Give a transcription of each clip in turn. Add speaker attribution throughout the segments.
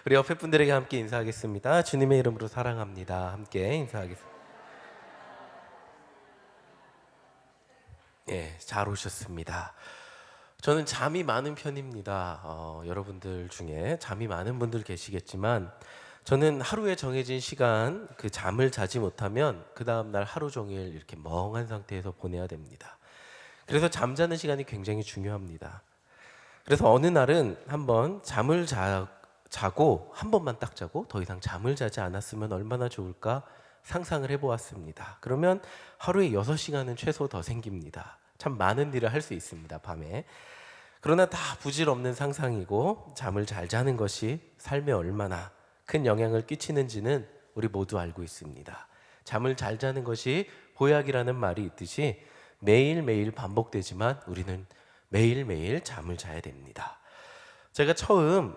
Speaker 1: 우리 옆에 분들에게 함께 인사하겠습니다. 주님의 이름으로 사랑합니다. 함께 인사하겠습니다. 예, 잘 오셨습니다. 저는 잠이 많은 편입니다. 여러분들 중에 잠이 많은 분들 계시겠지만 저는 하루에 정해진 시간 그 잠을 자지 못하면 그 다음날 하루 종일 이렇게 멍한 상태에서 보내야 됩니다. 그래서 잠자는 시간이 굉장히 중요합니다. 그래서 어느 날은 한번 자고 한 번만 딱 자고 더 이상 잠을 자지 않았으면 얼마나 좋을까 상상을 해보았습니다. 그러면 하루에 6시간은 최소 더 생깁니다. 참 많은 일을 할 수 있습니다, 밤에. 그러나 다 부질없는 상상이고 잠을 잘 자는 것이 삶에 얼마나 큰 영향을 끼치는지는 우리 모두 알고 있습니다. 잠을 잘 자는 것이 보약이라는 말이 있듯이 매일매일 반복되지만 우리는 매일매일 잠을 자야 됩니다. 제가 처음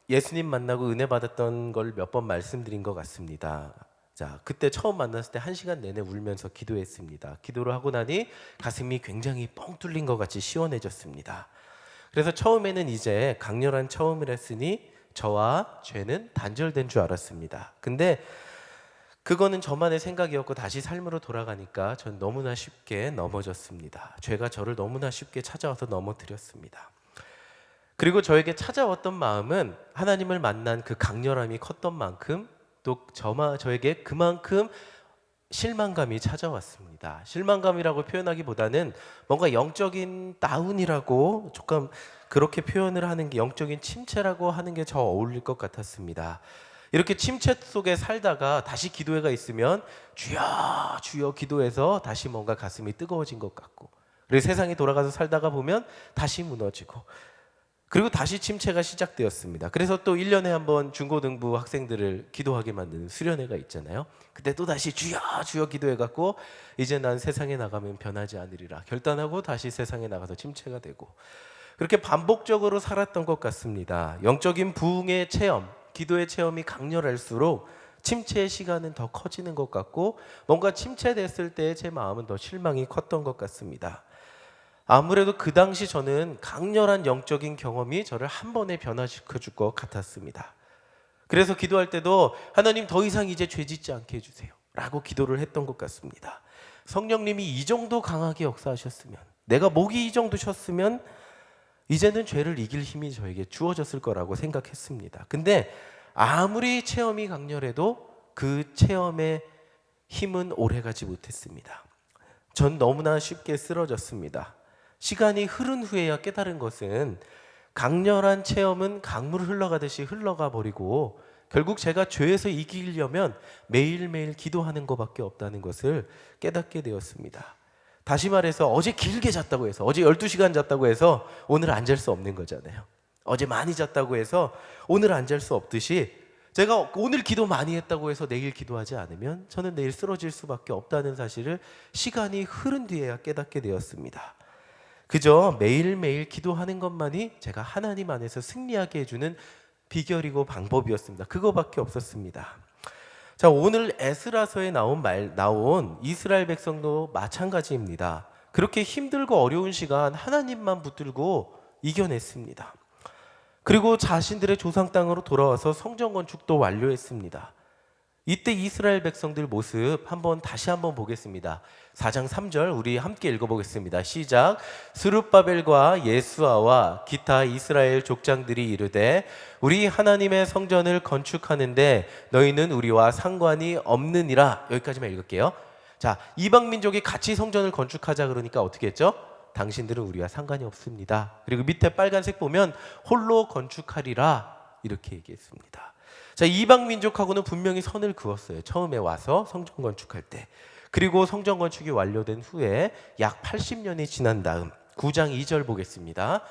Speaker 1: 예수님 만나고 은혜 받았던 걸 몇 번 말씀드린 것 같습니다. 자, 그때 처음 만났을 때 1시간 내내 울면서 기도했습니다. 기도를 하고 나니 가슴이 굉장히 뻥 뚫린 것 같이 시원해졌습니다. 그래서 처음에는 이제 강렬한 처음을 했으니 저와 죄는 단절된 줄 알았습니다. 근데 그거는 저만의 생각이었고 다시 삶으로 돌아가니까 전 너무나 쉽게 넘어졌습니다. 죄가 저를 너무나 쉽게 찾아와서 넘어뜨렸습니다. 그리고 저에게 찾아왔던 마음은 하나님을 만난 그 강렬함이 컸던 만큼 또 저에게 그만큼 실망감이 찾아왔습니다. 실망감이라고 표현하기보다는 뭔가 영적인 다운이라고 조금 그렇게 표현을 하는 게 영적인 침체라고 하는 게 저 어울릴 것 같았습니다. 이렇게 침체 속에 살다가 다시 기도회가 있으면 주여 주여 기도해서 다시 뭔가 가슴이 뜨거워진 것 같고, 그리고 세상에 돌아가서 살다가 보면 다시 무너지고, 그리고 다시 침체가 시작되었습니다. 그래서 또 1년에 한 번 중고등부 학생들을 기도하게 만드는 수련회가 있잖아요. 그때 또 다시 주여 주여 기도해갖고 이제 난 세상에 나가면 변하지 않으리라 결단하고 다시 세상에 나가서 침체가 되고, 그렇게 반복적으로 살았던 것 같습니다. 영적인 부흥의 체험, 기도의 체험이 강렬할수록 침체의 시간은 더 커지는 것 같고, 뭔가 침체됐을 때 제 마음은 더 실망이 컸던 것 같습니다. 아무래도 그 당시 저는 강렬한 영적인 경험이 저를 한 번에 변화시켜줄 것 같았습니다. 그래서 기도할 때도 하나님 더 이상 이제 죄 짓지 않게 해주세요 라고 기도를 했던 것 같습니다. 성령님이 이 정도 강하게 역사하셨으면, 내가 목이 이 정도 셨으면 이제는 죄를 이길 힘이 저에게 주어졌을 거라고 생각했습니다. 근데 아무리 체험이 강렬해도 그 체험의 힘은 오래가지 못했습니다. 전 너무나 쉽게 쓰러졌습니다. 시간이 흐른 후에야 깨달은 것은 강렬한 체험은 강물 흘러가듯이 흘러가 버리고 결국 제가 죄에서 이기려면 매일매일 기도하는 것밖에 없다는 것을 깨닫게 되었습니다. 다시 말해서 어제 길게 잤다고 해서, 어제 12시간 잤다고 해서 오늘 안 잘 수 없는 거잖아요. 어제 많이 잤다고 해서 오늘 안 잘 수 없듯이 제가 오늘 기도 많이 했다고 해서 내일 기도하지 않으면 저는 내일 쓰러질 수밖에 없다는 사실을 시간이 흐른 뒤에야 깨닫게 되었습니다. 그저 매일매일 기도하는 것만이 제가 하나님 안에서 승리하게 해주는 비결이고 방법이었습니다. 그거밖에 없었습니다. 자, 오늘 에스라서에 나온 이스라엘 백성도 마찬가지입니다. 그렇게 힘들고 어려운 시간 하나님만 붙들고 이겨냈습니다. 그리고 자신들의 조상 땅으로 돌아와서 성전 건축도 완료했습니다. 이때 이스라엘 백성들 모습 다시 한번 보겠습니다. 4장 3절 우리 함께 읽어보겠습니다. 시작. 스룹바벨과 예수아와 기타 이스라엘 족장들이 이르되 우리 하나님의 성전을 건축하는데 너희는 우리와 상관이 없느니라. 여기까지만 읽을게요. 자, 이방 민족이 같이 성전을 건축하자 그러니까 어떻게 했죠? 당신들은 우리와 상관이 없습니다. 그리고 밑에 빨간색 보면 홀로 건축하리라 이렇게 얘기했습니다. 자, 이방 민족하고는 분명히 선을 그었어요. 처음에 와서 성전 건축할 때. 그리고 성전 건축이 완료된 후에 약 80년이 지난 다음 9장 2절 보겠습니다.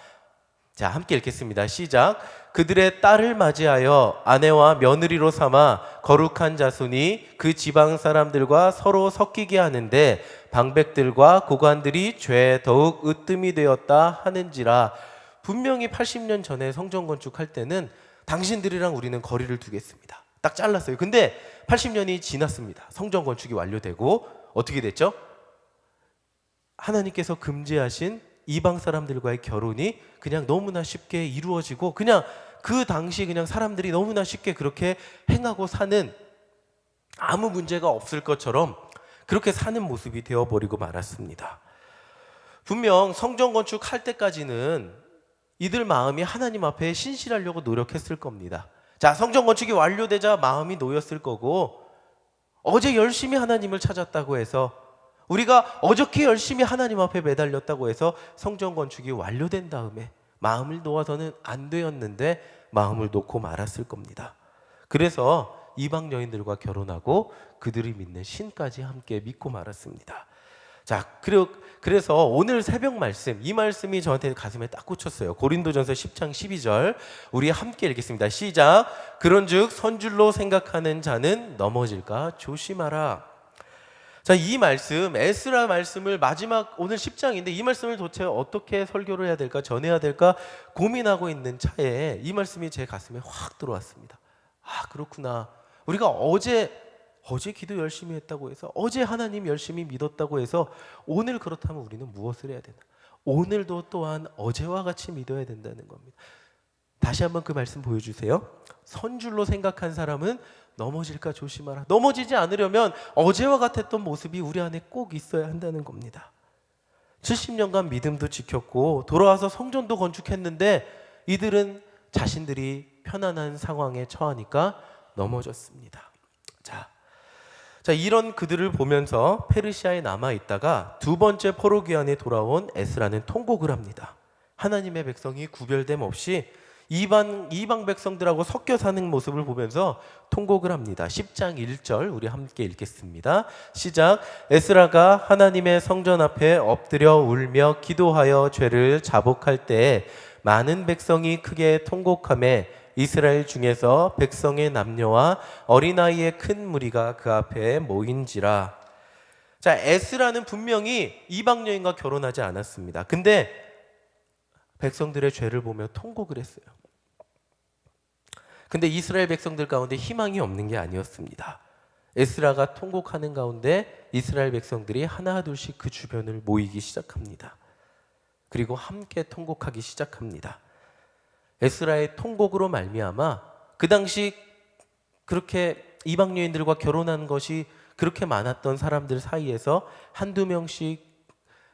Speaker 1: 자, 함께 읽겠습니다. 시작. 그들의 딸을 맞이하여 아내와 며느리로 삼아 거룩한 자손이 그 지방 사람들과 서로 섞이게 하는데 방백들과 고관들이 죄에 더욱 으뜸이 되었다 하는지라. 분명히 80년 전에 성전 건축할 때는 당신들이랑 우리는 거리를 두겠습니다. 딱 잘랐어요. 근데 80년이 지났습니다. 성전 건축이 완료되고 어떻게 됐죠? 하나님께서 금지하신 이방 사람들과의 결혼이 그냥 너무나 쉽게 이루어지고 그냥 그 당시 그냥 사람들이 너무나 쉽게 그렇게 행하고 사는, 아무 문제가 없을 것처럼 그렇게 사는 모습이 되어버리고 말았습니다. 분명 성전 건축할 때까지는 이들 마음이 하나님 앞에 신실하려고 노력했을 겁니다. 자, 성전 건축이 완료되자 마음이 놓였을 거고, 어제 열심히 하나님을 찾았다고 해서, 우리가 어저께 열심히 하나님 앞에 매달렸다고 해서 성전 건축이 완료된 다음에 마음을 놓아서는 안 되었는데 마음을 놓고 말았을 겁니다. 그래서 이방 여인들과 결혼하고 그들이 믿는 신까지 함께 믿고 말았습니다. 자, 그래서 오늘 새벽 말씀, 이 말씀이 저한테 가슴에 딱 꽂혔어요. 고린도전서 10장 12절 우리 함께 읽겠습니다. 시작. 그런즉 선줄로 생각하는 자는 넘어질까 조심하라. 자, 이 말씀, 에스라 말씀을 마지막 오늘 10장인데 이 말씀을 도대체 어떻게 설교를 해야 될까, 전해야 될까 고민하고 있는 차에 이 말씀이 제 가슴에 확 들어왔습니다. 아, 그렇구나. 우리가 어제 기도 열심히 했다고 해서, 어제 하나님 열심히 믿었다고 해서 오늘 그렇다면 우리는 무엇을 해야 되나? 오늘도 또한 어제와 같이 믿어야 된다는 겁니다. 다시 한번 그 말씀 보여주세요. 선줄로 생각한 사람은 넘어질까 조심하라. 넘어지지 않으려면 어제와 같았던 모습이 우리 안에 꼭 있어야 한다는 겁니다. 70년간 믿음도 지켰고 돌아와서 성전도 건축했는데 이들은 자신들이 편안한 상황에 처하니까 넘어졌습니다. 자, 이런 그들을 보면서 페르시아에 남아있다가 두 번째 포로 귀환에 돌아온 에스라는 통곡을 합니다. 하나님의 백성이 구별됨 없이 이방 백성들하고 섞여 사는 모습을 보면서 통곡을 합니다. 10장 1절 우리 함께 읽겠습니다. 시작. 에스라가 하나님의 성전 앞에 엎드려 울며 기도하여 죄를 자복할 때에 많은 백성이 크게 통곡하며 이스라엘 중에서 백성의 남녀와 어린아이의 큰 무리가 그 앞에 모인지라. 자, 에스라는 분명히 이방 여인과 결혼하지 않았습니다. 근데 백성들의 죄를 보며 통곡을 했어요. 근데 이스라엘 백성들 가운데 희망이 없는 게 아니었습니다. 에스라가 통곡하는 가운데 이스라엘 백성들이 하나 둘씩 그 주변을 모이기 시작합니다. 그리고 함께 통곡하기 시작합니다. 에스라의 통곡으로 말미암아 그 당시 그렇게 이방 여인들과 결혼한 것이 그렇게 많았던 사람들 사이에서 한두 명씩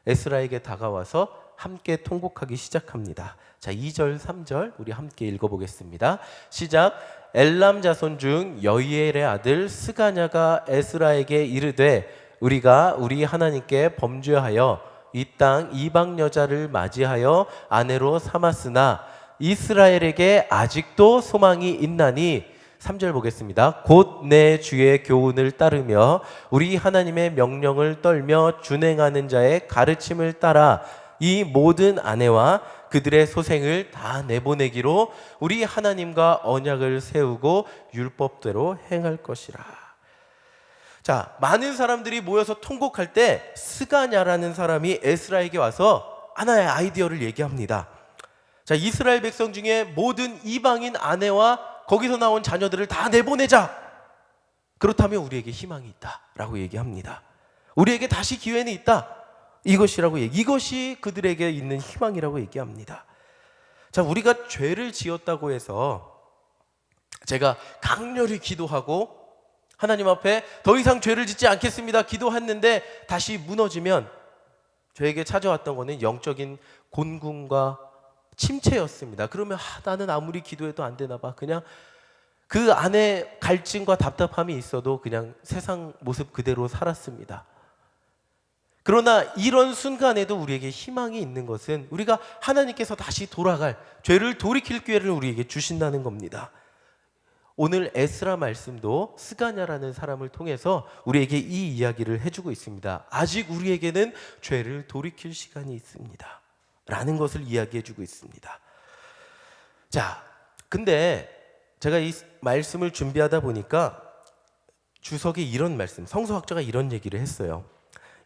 Speaker 1: 에스라에게 다가와서 함께 통곡하기 시작합니다. 자, 2절 3절 우리 함께 읽어보겠습니다. 시작. 엘람 자손 중 여이엘의 아들 스가냐가 에스라에게 이르되 우리가 우리 하나님께 범죄하여 이 땅 이방 여자를 맞이하여 아내로 삼았으나 이스라엘에게 아직도 소망이 있나니 3절 보겠습니다. 곧 내 주의 교훈을 따르며 우리 하나님의 명령을 떨며 준행하는 자의 가르침을 따라 이 모든 아내와 그들의 소생을 다 내보내기로 우리 하나님과 언약을 세우고 율법대로 행할 것이라. 자, 많은 사람들이 모여서 통곡할 때 스가냐라는 사람이 에스라에게 와서 하나의 아이디어를 얘기합니다. 자, 이스라엘 백성 중에 모든 이방인 아내와 거기서 나온 자녀들을 다 내보내자. 그렇다면 우리에게 희망이 있다라고 얘기합니다. 우리에게 다시 기회는 있다. 이것이 그들에게 있는 희망이라고 얘기합니다. 자, 우리가 죄를 지었다고 해서 제가 강렬히 기도하고 하나님 앞에 더 이상 죄를 짓지 않겠습니다 기도했는데 다시 무너지면 저에게 찾아왔던 것은 영적인 곤궁과 침체였습니다. 그러면 나는 아무리 기도해도 안 되나 봐. 그냥 그 안에 갈증과 답답함이 있어도 그냥 세상 모습 그대로 살았습니다. 그러나 이런 순간에도 우리에게 희망이 있는 것은 우리가 하나님께서 다시 돌아갈, 죄를 돌이킬 기회를 우리에게 주신다는 겁니다. 오늘 에스라 말씀도 스가냐라는 사람을 통해서 우리에게 이 이야기를 해주고 있습니다. 아직 우리에게는 죄를 돌이킬 시간이 있습니다 라는 것을 이야기해주고 있습니다. 자, 근데 제가 이 말씀을 준비하다 보니까 주석이 이런 말씀, 성서학자가 이런 얘기를 했어요.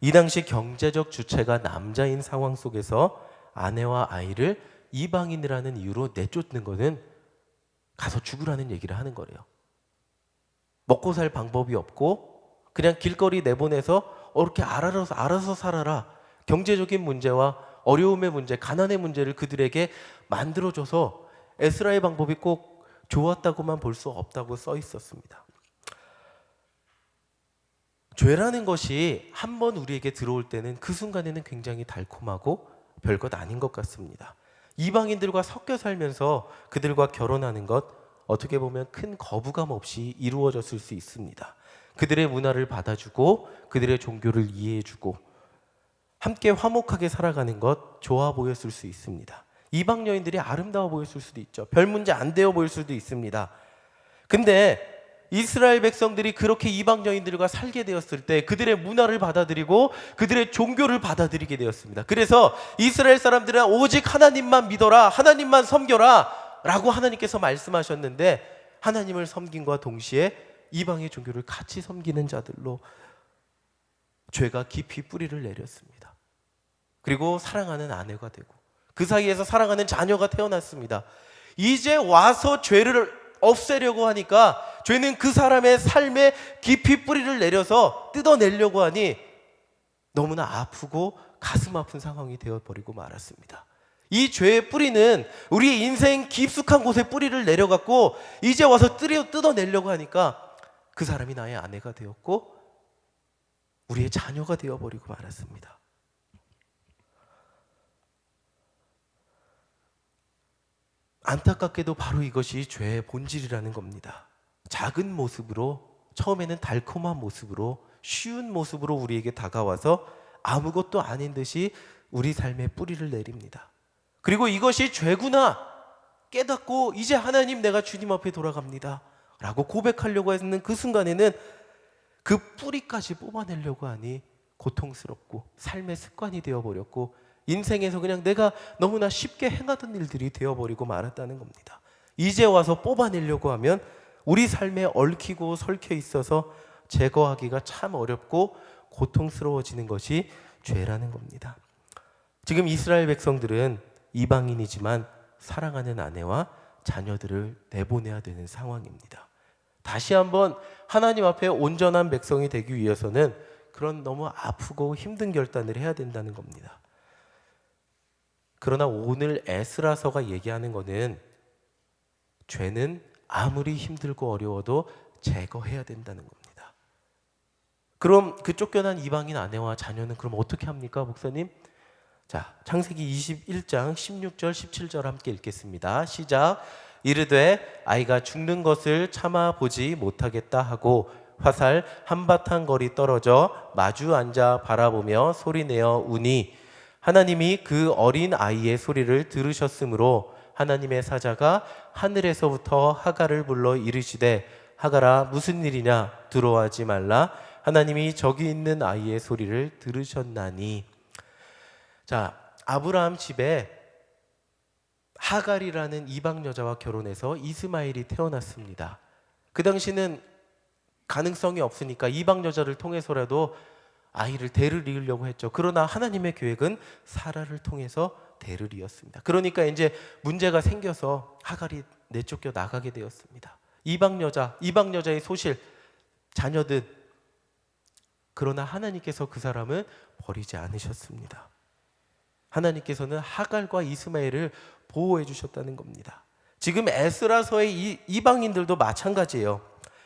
Speaker 1: 이 당시 경제적 주체가 남자인 상황 속에서 아내와 아이를 이방인이라는 이유로 내쫓는 것은 가서 죽으라는 얘기를 하는 거래요. 먹고 살 방법이 없고 그냥 길거리 내보내서 이렇게 알아서 살아라. 경제적인 문제와 어려움의 문제, 가난의 문제를 그들에게 만들어줘서 에스라의 방법이 꼭 좋았다고만 볼 수 없다고 써 있었습니다. 죄라는 것이 한번 우리에게 들어올 때는 그 순간에는 굉장히 달콤하고 별것 아닌 것 같습니다. 이방인들과 섞여 살면서 그들과 결혼하는 것, 어떻게 보면 큰 거부감 없이 이루어졌을 수 있습니다. 그들의 문화를 받아주고 그들의 종교를 이해해주고 함께 화목하게 살아가는 것 좋아 보였을 수 있습니다. 이방 여인들이 아름다워 보였을 수도 있죠. 별 문제 안 되어 보일 수도 있습니다. 근데 이스라엘 백성들이 그렇게 이방 여인들과 살게 되었을 때 그들의 문화를 받아들이고 그들의 종교를 받아들이게 되었습니다. 그래서 이스라엘 사람들은 오직 하나님만 믿어라, 하나님만 섬겨라 라고 하나님께서 말씀하셨는데, 하나님을 섬김과 동시에 이방의 종교를 같이 섬기는 자들로 죄가 깊이 뿌리를 내렸습니다. 그리고 사랑하는 아내가 되고 그 사이에서 사랑하는 자녀가 태어났습니다. 이제 와서 죄를 없애려고 하니까 죄는 그 사람의 삶에 깊이 뿌리를 내려서 뜯어내려고 하니 너무나 아프고 가슴 아픈 상황이 되어버리고 말았습니다. 이 죄의 뿌리는 우리의 인생 깊숙한 곳에 뿌리를 내려갖고 이제 와서 뜯어내려고 하니까 그 사람이 나의 아내가 되었고 우리의 자녀가 되어버리고 말았습니다. 안타깝게도 바로 이것이 죄의 본질이라는 겁니다. 작은 모습으로, 처음에는 달콤한 모습으로, 쉬운 모습으로 우리에게 다가와서 아무것도 아닌 듯이 우리 삶에 뿌리를 내립니다. 그리고 이것이 죄구나 깨닫고 이제 하나님, 내가 주님 앞에 돌아갑니다 라고 고백하려고 했는 그 순간에는 그 뿌리까지 뽑아내려고 하니 고통스럽고 삶의 습관이 되어버렸고 인생에서 그냥 내가 너무나 쉽게 행하던 일들이 되어버리고 말았다는 겁니다. 이제 와서 뽑아내려고 하면 우리 삶에 얽히고 설켜 있어서 제거하기가 참 어렵고 고통스러워지는 것이 죄라는 겁니다. 지금 이스라엘 백성들은 이방인이지만 사랑하는 아내와 자녀들을 내보내야 되는 상황입니다. 다시 한번 하나님 앞에 온전한 백성이 되기 위해서는 그런 너무 아프고 힘든 결단을 해야 된다는 겁니다. 그러나 오늘 에스라서가 얘기하는 것은 죄는 아무리 힘들고 어려워도 제거해야 된다는 겁니다. 그럼 그 쫓겨난 이방인 아내와 자녀는 그럼 어떻게 합니까, 목사님? 자, 창세기 21장 16절 17절 함께 읽겠습니다. 시작. 이르되 아이가 죽는 것을 참아 보지 못하겠다 하고 화살 한바탕 거리 떨어져 마주 앉아 바라보며 소리내어 우니 하나님이 그 어린 아이의 소리를 들으셨으므로 하나님의 사자가 하늘에서부터 하갈을 불러 이르시되 하갈아 무슨 일이냐 두려워하지 말라 하나님이 저기 있는 아이의 소리를 들으셨나니. 자, 아브라함 집에 하갈이라는 이방 여자와 결혼해서 이스마엘이 태어났습니다. 그 당시는 가능성이 없으니까 이방 여자를 통해서라도 아이를 대를 이으려고 했죠. 그러나 하나님의 계획은 사라를 통해서 대를 이었습니다. 그러니까 이제 문제가 생겨서 하갈이 내쫓겨 나가게 되었습니다. 이방 여자의 소실, 자녀들. 그러나 하나님께서 그 사람을 버리지 않으셨습니다. 하나님께서는 하갈과 이스마엘을 보호해 주셨다는 겁니다. 지금 에스라서의 이방인들도 마찬가지예요.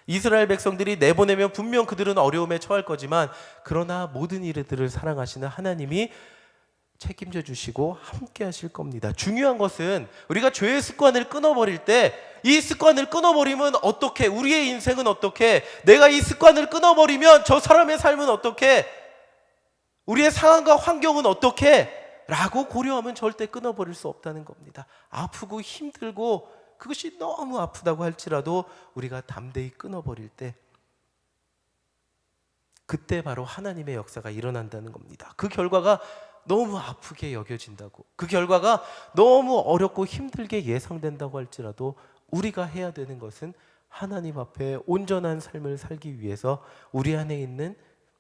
Speaker 1: 이스라엘 백성들이 내보내면 분명 그들은 어려움에 처할 거지만 그러나 모든 일들을 사랑하시는 하나님이 책임져 주시고 함께 하실 겁니다. 중요한 것은 우리가 죄의 습관을 끊어버릴 때 이 습관을 끊어버리면 어떻게, 우리의 인생은 어떻게, 내가 이 습관을 끊어버리면 저 사람의 삶은 어떻게, 우리의 상황과 환경은 어떻게 라고 고려하면 절대 끊어버릴 수 없다는 겁니다. 아프고 힘들고 그것이 너무 아프다고 할지라도 우리가 담대히 끊어버릴 때 그때 바로 하나님의 역사가 일어난다는 겁니다. 그 결과가 너무 아프게 여겨진다고, 그 결과가 너무 어렵고 힘들게 예상된다고 할지라도 우리가 해야 되는 것은 하나님 앞에 온전한 삶을 살기 위해서 우리 안에 있는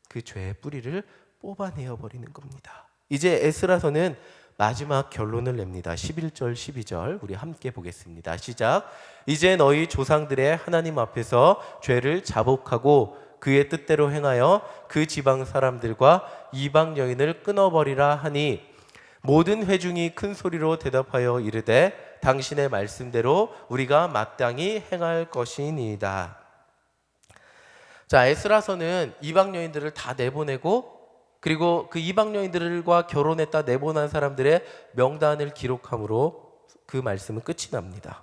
Speaker 1: 그 죄의 뿌리를 뽑아내어 버리는 겁니다. 이제 에스라서는 마지막 결론을 냅니다. 11절 12절 우리 함께 보겠습니다. 시작. 이제 너희 조상들의 하나님 앞에서 죄를 자복하고 그의 뜻대로 행하여 그 지방 사람들과 이방 여인을 끊어버리라 하니 모든 회중이 큰 소리로 대답하여 이르되 당신의 말씀대로 우리가 마땅히 행할 것이니이다. 자, 에스라서는 이방 여인들을 다 내보내고 그리고 그 이방 여인들과 결혼했다 내보낸 사람들의 명단을 기록함으로 그 말씀은 끝이 납니다.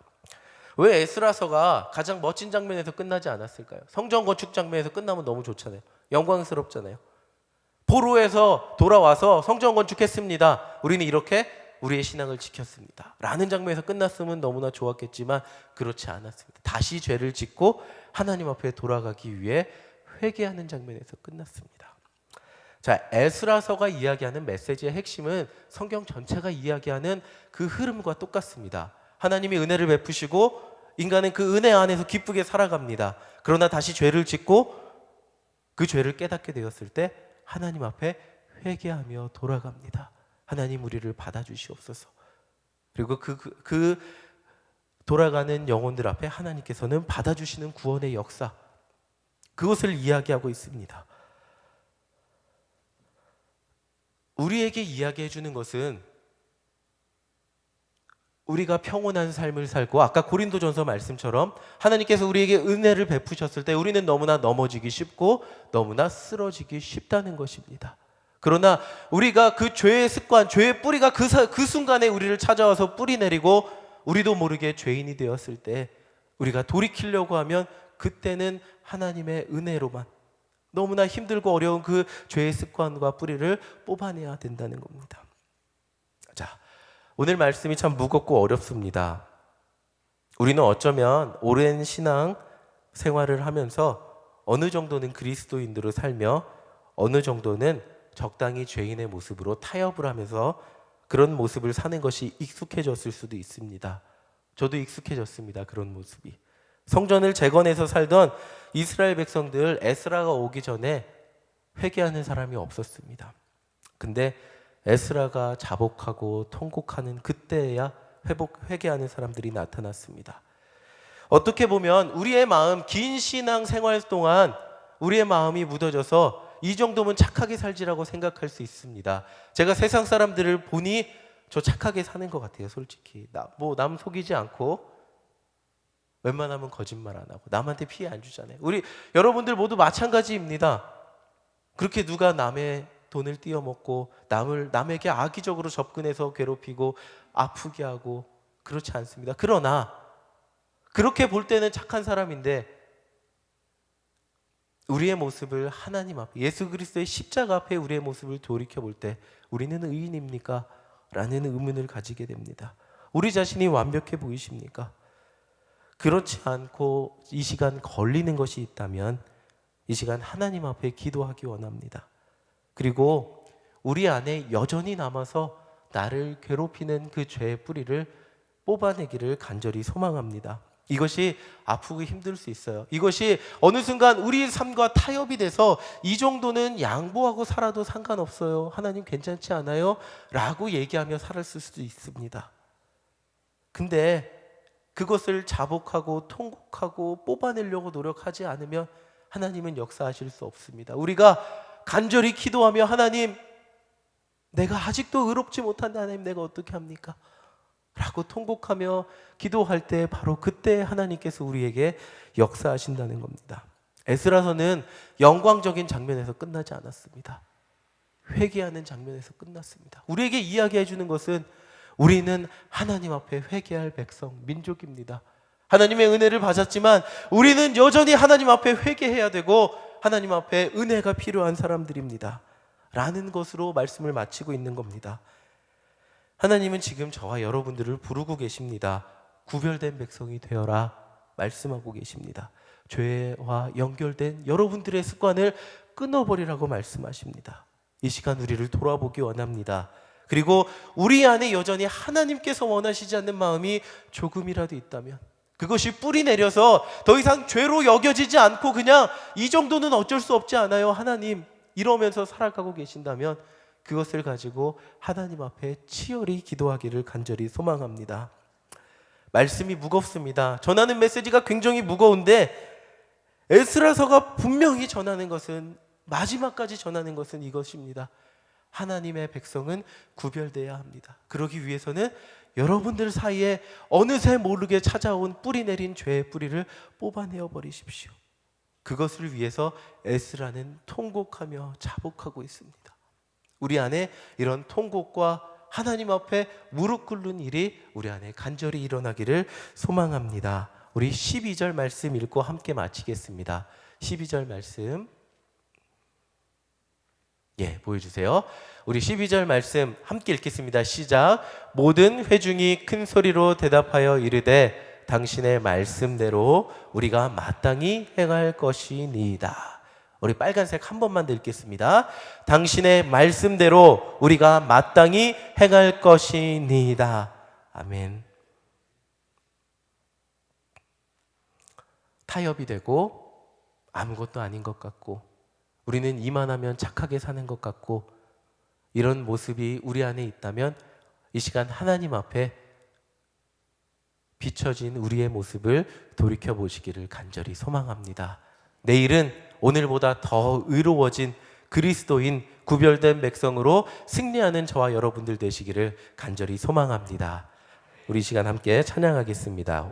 Speaker 1: 왜 에스라서가 가장 멋진 장면에서 끝나지 않았을까요? 성전 건축 장면에서 끝나면 너무 좋잖아요. 영광스럽잖아요. 포로에서 돌아와서 성전 건축했습니다. 우리는 이렇게 우리의 신앙을 지켰습니다. 라는 장면에서 끝났으면 너무나 좋았겠지만 그렇지 않았습니다. 다시 죄를 짓고 하나님 앞에 돌아가기 위해 회개하는 장면에서 끝났습니다. 자, 에스라서가 이야기하는 메시지의 핵심은 성경 전체가 이야기하는 그 흐름과 똑같습니다. 하나님이 은혜를 베푸시고 인간은 그 은혜 안에서 기쁘게 살아갑니다. 그러나 다시 죄를 짓고 그 죄를 깨닫게 되었을 때 하나님 앞에 회개하며 돌아갑니다. 하나님 우리를 받아주시옵소서. 그리고 그 돌아가는 영혼들 앞에 하나님께서는 받아주시는 구원의 역사, 그것을 이야기하고 있습니다. 우리에게 이야기해 주는 것은 우리가 평온한 삶을 살고 아까 고린도전서 말씀처럼 하나님께서 우리에게 은혜를 베푸셨을 때 우리는 너무나 넘어지기 쉽고 너무나 쓰러지기 쉽다는 것입니다. 그러나 우리가 그 죄의 습관, 죄의 뿌리가 그 순간에 우리를 찾아와서 뿌리 내리고 우리도 모르게 죄인이 되었을 때 우리가 돌이키려고 하면 그때는 하나님의 은혜로만 너무나 힘들고 어려운 그 죄의 습관과 뿌리를 뽑아내야 된다는 겁니다. 자, 오늘 말씀이 참 무겁고 어렵습니다. 우리는 어쩌면 오랜 신앙 생활을 하면서 어느 정도는 그리스도인으로 살며 어느 정도는 적당히 죄인의 모습으로 타협을 하면서 그런 모습을 사는 것이 익숙해졌을 수도 있습니다. 저도 익숙해졌습니다. 그런 모습이. 성전을 재건해서 살던 이스라엘 백성들 에스라가 오기 전에 회개하는 사람이 없었습니다. 근데 에스라가 자복하고 통곡하는 그때야 회개하는 사람들이 나타났습니다. 어떻게 보면 우리의 마음, 긴 신앙 생활 동안 우리의 마음이 묻어져서 이 정도면 착하게 살지라고 생각할 수 있습니다. 제가 세상 사람들을 보니 저 착하게 사는 것 같아요. 솔직히 남 속이지 않고 웬만하면 거짓말 안 하고 남한테 피해 안 주잖아요. 우리 여러분들 모두 마찬가지입니다. 그렇게 누가 남의 돈을 띄어먹고 남에게 악의적으로 접근해서 괴롭히고 아프게 하고 그렇지 않습니다. 그러나 그렇게 볼 때는 착한 사람인데 우리의 모습을 하나님 앞에 예수 그리스도의 십자가 앞에 우리의 모습을 돌이켜 볼 때 우리는 의인입니까? 라는 의문을 가지게 됩니다. 우리 자신이 완벽해 보이십니까? 그렇지 않고 이 시간 걸리는 것이 있다면 이 시간 하나님 앞에 기도하기 원합니다. 그리고 우리 안에 여전히 남아서 나를 괴롭히는 그 죄의 뿌리를 뽑아내기를 간절히 소망합니다. 이것이 아프고 힘들 수 있어요. 이것이 어느 순간 우리 삶과 타협이 돼서 이 정도는 양보하고 살아도 상관없어요. 하나님 괜찮지 않아요? 라고 얘기하며 살았을 수도 있습니다. 근데 그것을 자복하고 통곡하고 뽑아내려고 노력하지 않으면 하나님은 역사하실 수 없습니다. 우리가 간절히 기도하며 하나님, 내가 아직도 의롭지 못한데 하나님 내가 어떻게 합니까? 라고 통곡하며 기도할 때 바로 그때 하나님께서 우리에게 역사하신다는 겁니다. 에스라서는 영광적인 장면에서 끝나지 않았습니다. 회개하는 장면에서 끝났습니다. 우리에게 이야기해 주는 것은 우리는 하나님 앞에 회개할 백성, 민족입니다. 하나님의 은혜를 받았지만 우리는 여전히 하나님 앞에 회개해야 되고 하나님 앞에 은혜가 필요한 사람들입니다. 라는 것으로 말씀을 마치고 있는 겁니다. 하나님은 지금 저와 여러분들을 부르고 계십니다. 구별된 백성이 되어라 말씀하고 계십니다. 죄와 연결된 여러분들의 습관을 끊어버리라고 말씀하십니다. 이 시간 우리를 돌아보기 원합니다. 그리고 우리 안에 여전히 하나님께서 원하시지 않는 마음이 조금이라도 있다면 그것이 뿌리 내려서 더 이상 죄로 여겨지지 않고 그냥 이 정도는 어쩔 수 없지 않아요 하나님 이러면서 살아가고 계신다면 그것을 가지고 하나님 앞에 치열히 기도하기를 간절히 소망합니다. 말씀이 무겁습니다. 전하는 메시지가 굉장히 무거운데 에스라서가 분명히 전하는 것은 마지막까지 전하는 것은 이것입니다. 하나님의 백성은 구별되어야 합니다. 그러기 위해서는 여러분들 사이에 어느새 모르게 찾아온 뿌리 내린 죄의 뿌리를 뽑아내어 버리십시오. 그것을 위해서 에스라는 통곡하며 자복하고 있습니다. 우리 안에 이런 통곡과 하나님 앞에 무릎 꿇는 일이 우리 안에 간절히 일어나기를 소망합니다. 우리 12절 말씀 읽고 함께 마치겠습니다. 12절 말씀 보여주세요. 우리 12절 말씀 함께 읽겠습니다. 시작. 모든 회중이 큰 소리로 대답하여 이르되 당신의 말씀대로 우리가 마땅히 행할 것이니이다. 우리 빨간색 한 번만 더 읽겠습니다. 당신의 말씀대로 우리가 마땅히 행할 것이니이다. 아멘. 타협이 되고 아무것도 아닌 것 같고 우리는 이만하면 착하게 사는 것 같고 이런 모습이 우리 안에 있다면 이 시간 하나님 앞에 비춰진 우리의 모습을 돌이켜보시기를 간절히 소망합니다. 내일은 오늘보다 더 의로워진 그리스도인 구별된 백성으로 승리하는 저와 여러분들 되시기를 간절히 소망합니다. 우리 시간 함께 찬양하겠습니다.